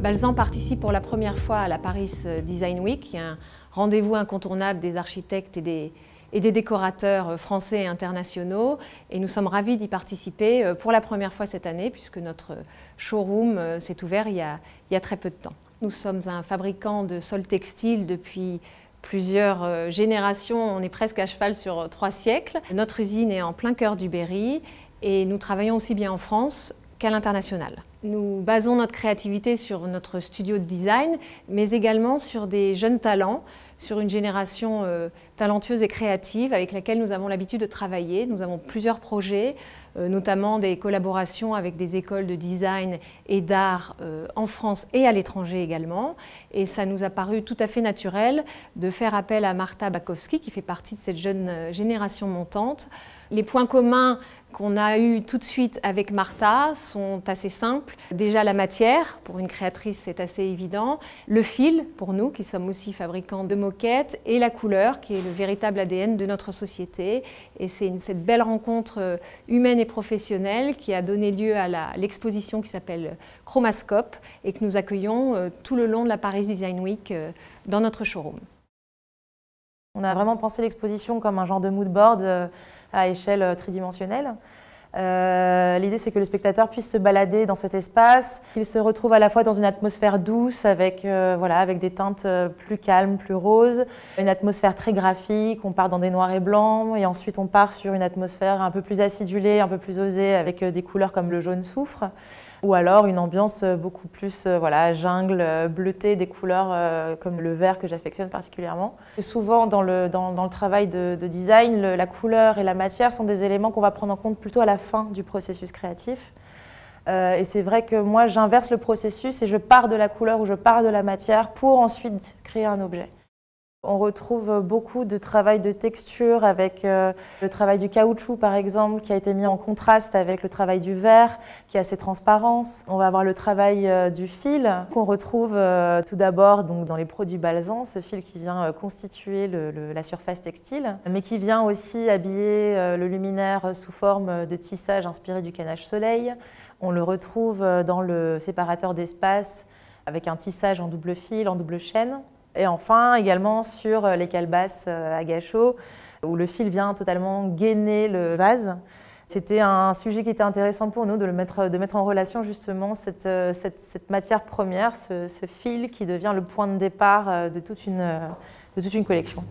Balsan participe pour la première fois à la Paris Design Week, qui est un rendez-vous incontournable des architectes et des décorateurs français et internationaux. Et nous sommes ravis d'y participer pour la première fois cette année, puisque notre showroom s'est ouvert il y a très peu de temps. Nous sommes un fabricant de sols textiles depuis plusieurs générations. On est presque à cheval sur 3 siècles. Notre usine est en plein cœur du Berry et nous travaillons aussi bien en France qu'à l'international. Nous basons notre créativité sur notre studio de design, mais également sur des jeunes talents, sur une génération talentueuse et créative avec laquelle nous avons l'habitude de travailler. Nous avons plusieurs projets, notamment des collaborations avec des écoles de design et d'art en France et à l'étranger également. Et ça nous a paru tout à fait naturel de faire appel à Marta Bakowski, qui fait partie de cette jeune génération montante. Les points communs qu'on a eu tout de suite avec Marta sont assez simples. Déjà la matière, pour une créatrice c'est assez évident. Le fil, pour nous qui sommes aussi fabricants de moquettes. Et la couleur, qui est le véritable ADN de notre société. Et c'est cette belle rencontre humaine et professionnelle qui a donné lieu à l'exposition qui s'appelle Chromascope et que nous accueillons tout le long de la Paris Design Week dans notre showroom. On a vraiment pensé l'exposition comme un genre de mood board à échelle tridimensionnelle. L'idée, c'est que le spectateur puisse se balader dans cet espace, qu'il se retrouve à la fois dans une atmosphère douce avec des teintes plus calmes, plus roses, une atmosphère très graphique, on part dans des noirs et blancs et ensuite on part sur une atmosphère un peu plus acidulée, un peu plus osée avec des couleurs comme le jaune soufre ou alors une ambiance beaucoup plus jungle, bleutée, des couleurs comme le vert que j'affectionne particulièrement. Et souvent dans le travail de design, la couleur et la matière sont des éléments qu'on va prendre en compte plutôt à la fin du processus créatif. Et c'est vrai que moi j'inverse le processus et je pars de la couleur ou je pars de la matière pour ensuite créer un objet. On retrouve beaucoup de travail de texture avec le travail du caoutchouc par exemple qui a été mis en contraste avec le travail du verre qui a ses transparences. On va avoir le travail du fil qu'on retrouve tout d'abord dans les produits Balsan, ce fil qui vient constituer la surface textile mais qui vient aussi habiller le luminaire sous forme de tissage inspiré du canage soleil. On le retrouve dans le séparateur d'espace avec un tissage en double fil, en double chaîne. Et enfin, également sur les calebasses à gâchot, où le fil vient totalement gainer le vase. C'était un sujet qui était intéressant pour nous de mettre en relation justement cette matière première, ce fil qui devient le point de départ de toute une collection.